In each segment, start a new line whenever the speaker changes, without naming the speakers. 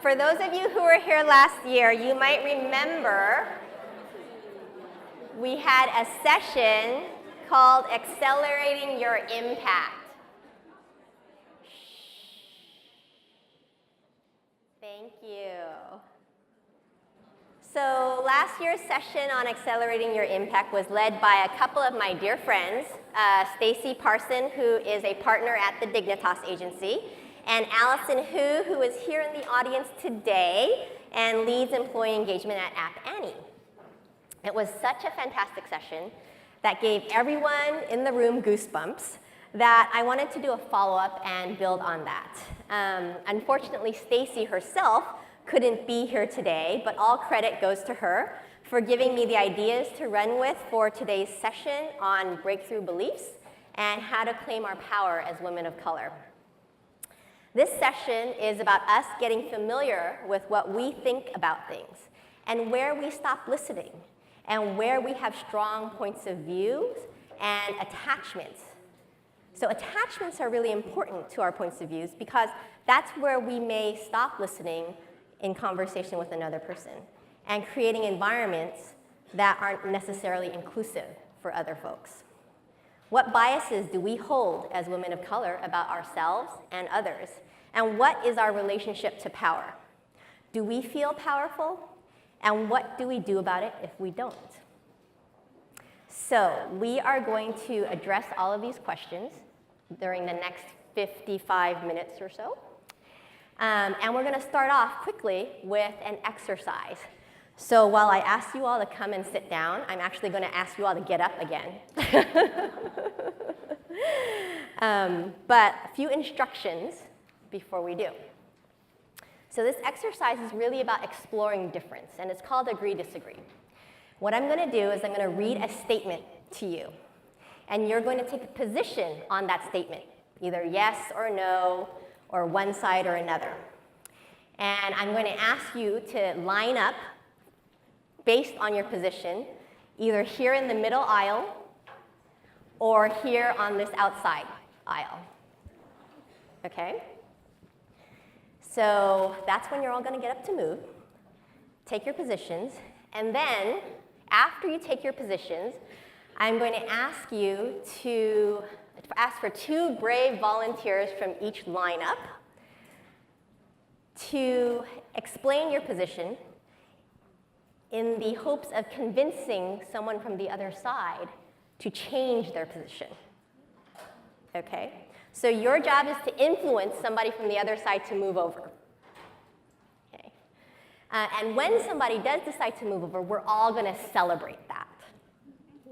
For those of you who were here last year, you might remember we had a session called Accelerating Your Impact. Thank you. So last year's session on Accelerating Your Impact was led by a couple of my dear friends, Stacy Parson, who is a partner at the Dignitas Agency, and Allison who is here in the audience today and leads employee engagement at App Annie. It was such a fantastic session that gave everyone in the room goosebumps that I wanted to do a follow-up and build on that. Unfortunately, Stacy herself couldn't be here today, but all credit goes to her for giving me the ideas to run with for today's session on breakthrough beliefs and how to claim our power as women of color. This session is about us getting familiar with what we think about things and where we stop listening and where we have strong points of view and attachments. So attachments are really important to our points of views because that's where we may stop listening in conversation with another person and creating environments that aren't necessarily inclusive for other folks. What biases do we hold as women of color about ourselves and others? And what is our relationship to power? Do we feel powerful? And what do we do about it if we don't? So we are going to address all of these questions during the next 55 minutes or so. And we're going to start off quickly with an exercise. So while I ask you all to come and sit down, I'm actually going to ask you all to get up again. But a few instructions before we do. So this exercise is really about exploring difference, and it's called agree-disagree. What I'm going to do is I'm going to read a statement to you, and you're going to take a position on that statement, either yes or no, or one side or another. And I'm going to ask you to line up based on your position, either here in the middle aisle or here on this outside aisle. Okay? So that's when you're all going to get up to move. Take your positions, and then after you take your positions, I'm going to ask you to ask for 2 brave volunteers from each lineup to explain your position in the hopes of convincing someone from the other side to change their position. Okay? So your job is to influence somebody from the other side to move over. Okay? And when somebody does decide to move over, we're all going to celebrate that.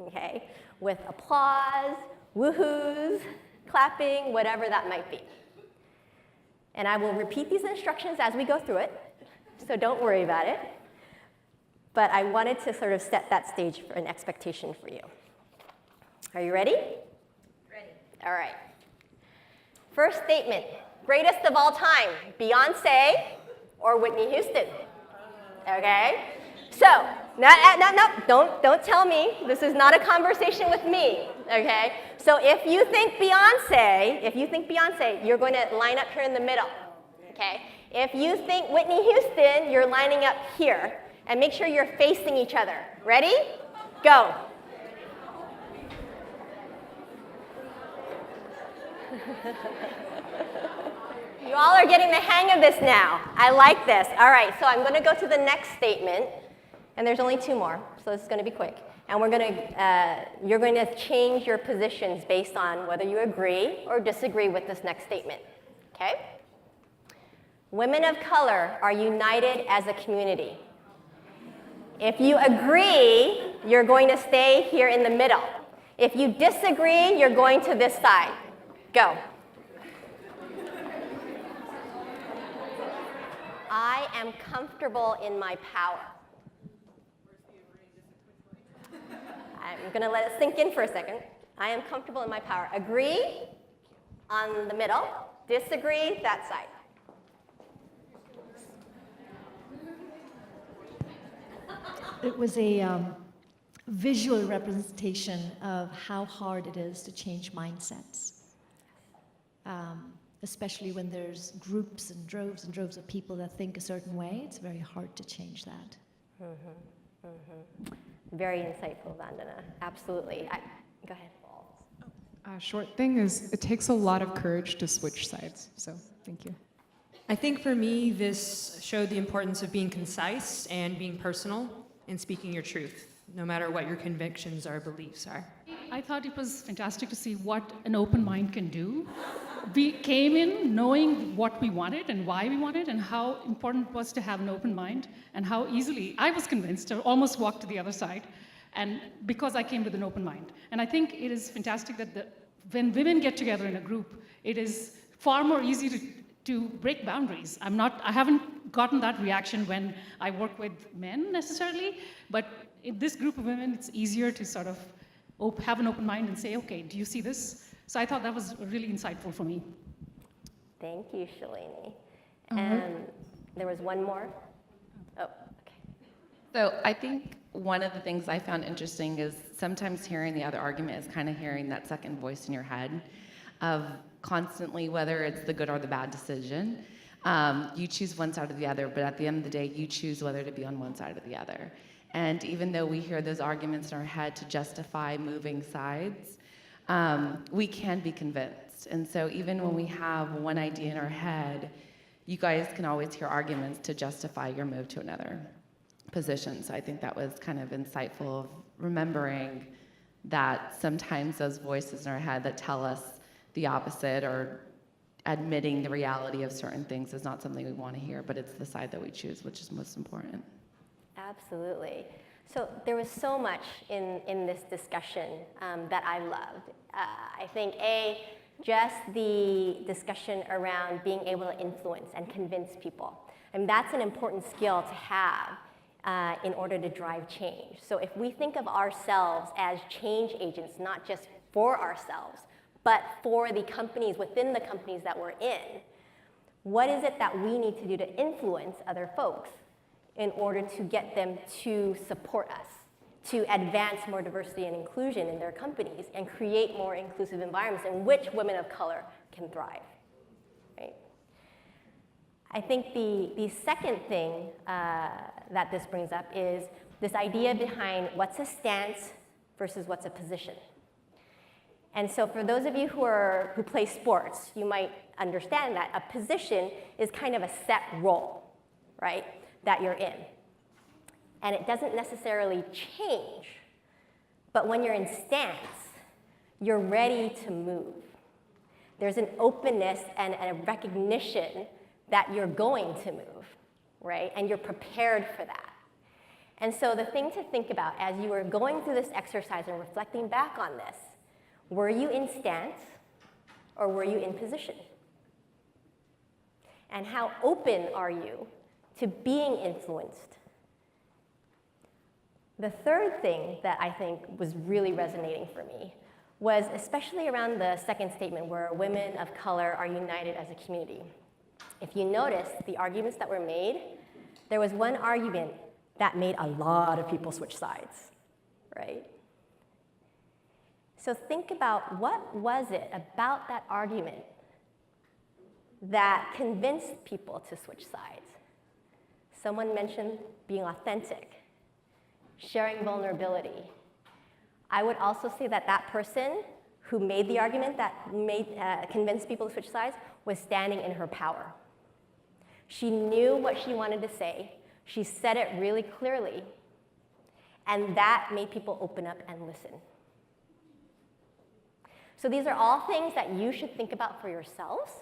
Okay? With applause, woohoos, clapping, whatever that might be. And I will repeat these instructions as we go through it, so don't worry about it. But I wanted to sort of set that stage for an expectation for you. Are you ready?
Ready.
All right. First statement, greatest of all time, Beyonce or Whitney Houston? Okay? So, no, don't tell me. This is not a conversation with me, okay? So if you think Beyonce, you're going to line up here in the middle, okay? If you think Whitney Houston, you're lining up here. And make sure you're facing each other. Ready? Go. You all are getting the hang of this now. I like this. All right, so I'm going to go to the next statement. And there's only 2 more, so this is going to be quick. And you're going to change your positions based on whether you agree or disagree with this next statement. Okay? Women of color are united as a community. If you agree, you're going to stay here in the middle. If you disagree, you're going to this side. Go. I am comfortable in my power. I'm going to let it sink in for a second. I am comfortable in my power. Agree on the middle. Disagree, that side.
It was a visual representation of how hard it is to change mindsets. especially when there's groups and droves of people that think a certain way. It's very hard to change that.
Very insightful, Vandana. Absolutely. Go ahead.
Short thing is, it takes a lot of courage to switch sides. So, thank you.
I think for me, this showed the importance of being concise and being personal and speaking your truth, no matter what your convictions or beliefs are.
I thought it was fantastic to see what an open mind can do. We came in knowing what we wanted and why we wanted and how important it was to have an open mind and how easily I was convinced to almost walk to the other side, and because I came with an open mind. And I think it is fantastic that when women get together in a group, it is far more easy to break boundaries. I haven't gotten that reaction when I work with men necessarily, but in this group of women, it's easier to sort of have an open mind and say, okay, do you see this? So I thought that was really insightful for me.
Thank you, Shalini. And there was one more. Oh, okay.
So I think one of the things I found interesting is sometimes hearing the other argument is kind of hearing that second voice in your head of constantly, whether it's the good or the bad decision, you choose one side or the other, but at the end of the day, you choose whether to be on one side or the other. And even though we hear those arguments in our head to justify moving sides, we can be convinced. And so even when we have one idea in our head, you guys can always hear arguments to justify your move to another position. So I think that was kind of insightful of remembering that sometimes those voices in our head that tell us the opposite or admitting the reality of certain things is not something we want to hear, but it's the side that we choose, which is most important.
Absolutely. So there was so much in this discussion that I loved. I think, just the discussion around being able to influence and convince people. And that's an important skill to have in order to drive change. So if we think of ourselves as change agents, not just for ourselves, but for the companies within the companies that we're in, what is it that we need to do to influence other folks in order to get them to support us, to advance more diversity and inclusion in their companies and create more inclusive environments in which women of color can thrive, right? I think the second thing that this brings up is this idea behind what's a stance versus what's a position. And so for those of you who play sports, you might understand that a position is kind of a set role, right, that you're in. And it doesn't necessarily change, but when you're in stance, you're ready to move. There's an openness and a recognition that you're going to move, right? And you're prepared for that. And so the thing to think about as you were going through this exercise and reflecting back on this, were you in stance or were you in position? And how open are you to being influenced? The third thing that I think was really resonating for me was especially around the second statement where women of color are united as a community. If you notice the arguments that were made, there was one argument that made a lot of people switch sides, right? So think about what was it about that argument that convinced people to switch sides. Someone mentioned being authentic, sharing vulnerability. I would also say that that person who made the argument that convinced people to switch sides was standing in her power. She knew what she wanted to say. She said it really clearly. And that made people open up and listen. So these are all things that you should think about for yourselves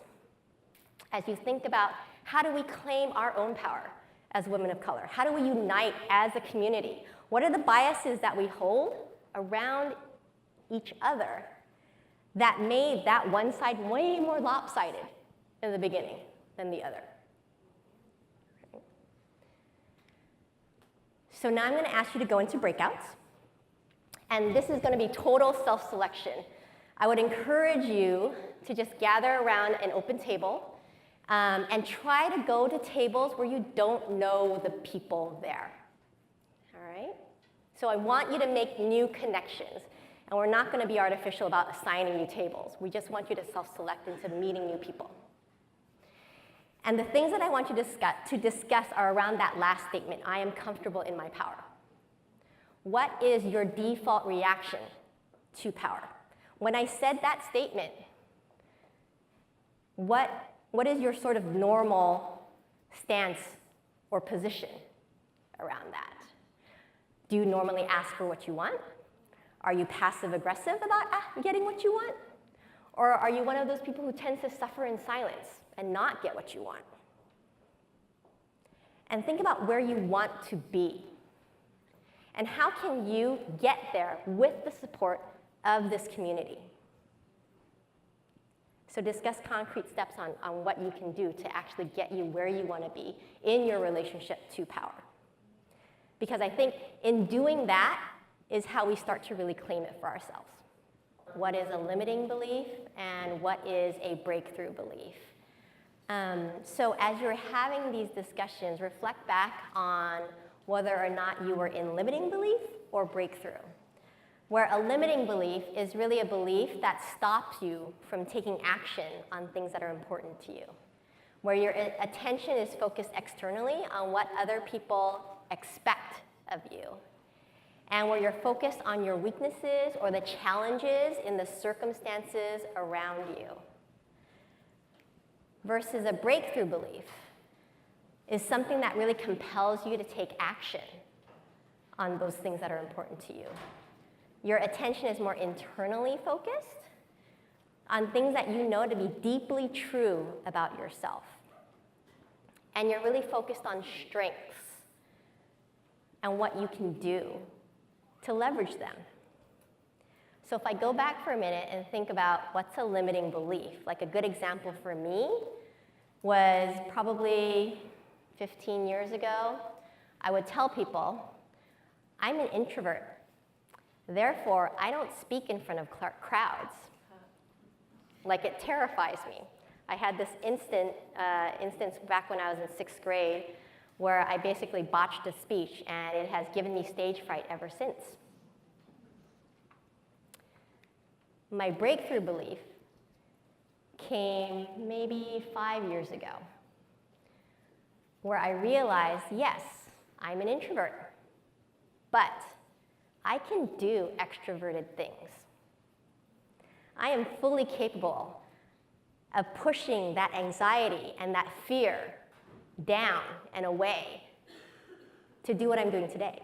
as you think about how do we claim our own power as women of color? How do we unite as a community? What are the biases that we hold around each other that made that one side way more lopsided in the beginning than the other? So now I'm going to ask you to go into breakouts. And this is going to be total self-selection. I would encourage you to just gather around an open table and try to go to tables where you don't know the people there. All right? So I want you to make new connections. And we're not going to be artificial about assigning you tables. We just want you to self-select into meeting new people. And the things that I want you to discuss are around that last statement, I am comfortable in my power. What is your default reaction to power? When I said that statement, what is your sort of normal stance or position around that? Do you normally ask for what you want? Are you passive aggressive about getting what you want? Or are you one of those people who tends to suffer in silence and not get what you want? And think about where you want to be. And how can you get there with the support of this community? So discuss concrete steps on what you can do to actually get you where you want to be in your relationship to power. Because I think in doing that is how we start to really claim it for ourselves. What is a limiting belief and what is a breakthrough belief? So as you're having these discussions, reflect back on whether or not you were in limiting belief or breakthrough. Where a limiting belief is really a belief that stops you from taking action on things that are important to you. Where your attention is focused externally on what other people expect of you. And where you're focused on your weaknesses or the challenges in the circumstances around you. Versus a breakthrough belief is something that really compels you to take action on those things that are important to you. Your attention is more internally focused on things that you know to be deeply true about yourself. And you're really focused on strengths and what you can do to leverage them. So if I go back for a minute and think about what's a limiting belief, like a good example for me was probably 15 years ago, I would tell people, I'm an introvert. Therefore, I don't speak in front of crowds. Like, it terrifies me. I had this instance back when I was in 6th grade where I basically botched a speech, and it has given me stage fright ever since. My breakthrough belief came maybe 5 years ago, where I realized, yes, I'm an introvert, but I can do extroverted things. I am fully capable of pushing that anxiety and that fear down and away to do what I'm doing today.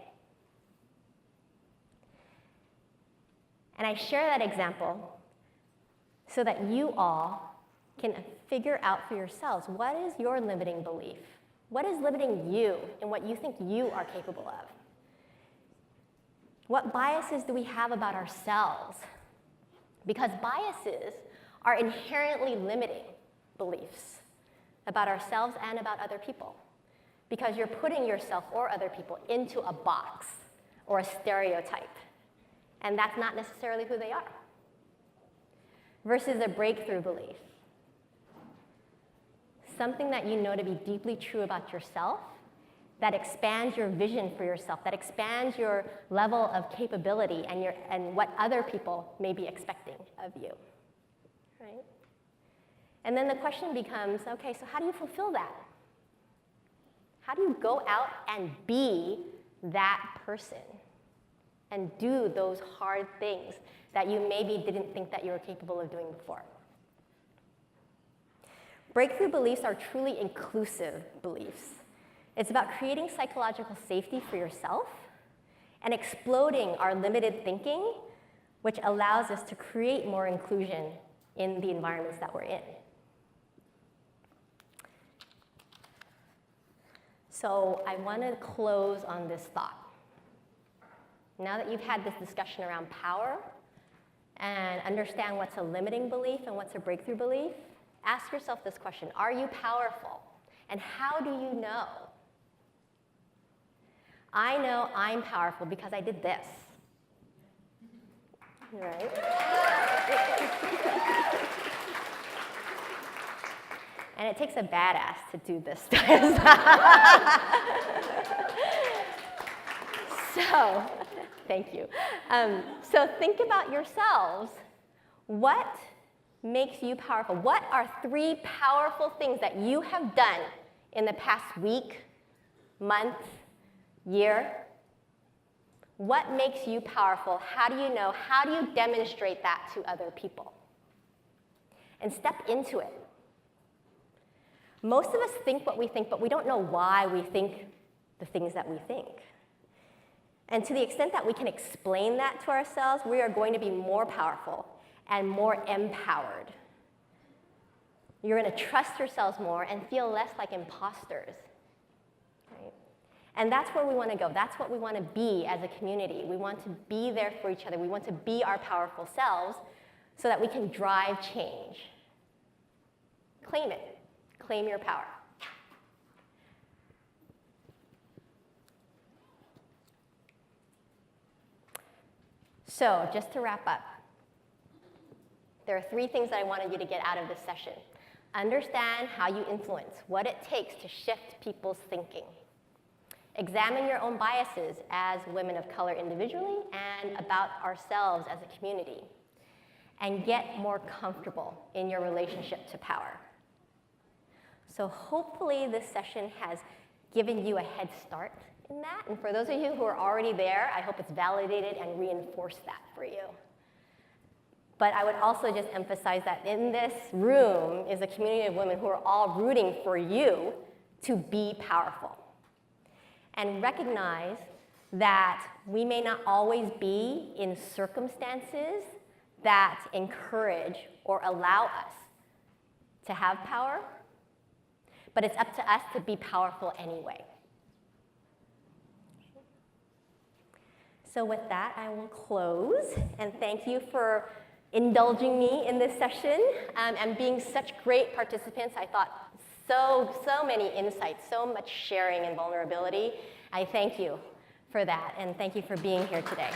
And I share that example so that you all can figure out for yourselves, what is your limiting belief? What is limiting you in what you think you are capable of? What biases do we have about ourselves? Because biases are inherently limiting beliefs about ourselves and about other people. Because you're putting yourself or other people into a box or a stereotype. And that's not necessarily who they are. Versus a breakthrough belief. Something that you know to be deeply true about yourself, that expands your vision for yourself, that expands your level of capability and what other people may be expecting of you, right? And then the question becomes, okay, so how do you fulfill that? How do you go out and be that person and do those hard things that you maybe didn't think that you were capable of doing before? Breakthrough beliefs are truly inclusive beliefs. It's about creating psychological safety for yourself and exploding our limited thinking, which allows us to create more inclusion in the environments that we're in. So I want to close on this thought. Now that you've had this discussion around power and understand what's a limiting belief and what's a breakthrough belief, ask yourself this question: are you powerful? And how do you know? I know I'm powerful because I did this. Right? And it takes a badass to do this stuff. So, thank you. So think about yourselves. What makes you powerful? What are 3 powerful things that you have done in the past week, month, year? What makes you powerful? How do you know? How do you demonstrate that to other people? And step into it. Most of us think what we think, but we don't know why we think the things that we think. And to the extent that we can explain that to ourselves, we are going to be more powerful and more empowered. You're going to trust yourselves more and feel less like imposters. Right? And that's where we want to go. That's what we want to be as a community. We want to be there for each other. We want to be our powerful selves so that we can drive change. Claim it. Claim your power. So, just to wrap up, there are 3 things that I wanted you to get out of this session. Understand how you influence, what it takes to shift people's thinking. Examine your own biases as women of color individually and about ourselves as a community. And get more comfortable in your relationship to power. So hopefully this session has given you a head start in that. And for those of you who are already there, I hope it's validated and reinforced that for you. But I would also just emphasize that in this room is a community of women who are all rooting for you to be powerful. And recognize that we may not always be in circumstances that encourage or allow us to have power, but it's up to us to be powerful anyway. So with that, I will close, and thank you for indulging me in this session and being such great participants. I thought so many insights, so much sharing and vulnerability. I thank you for that, and thank you for being here today.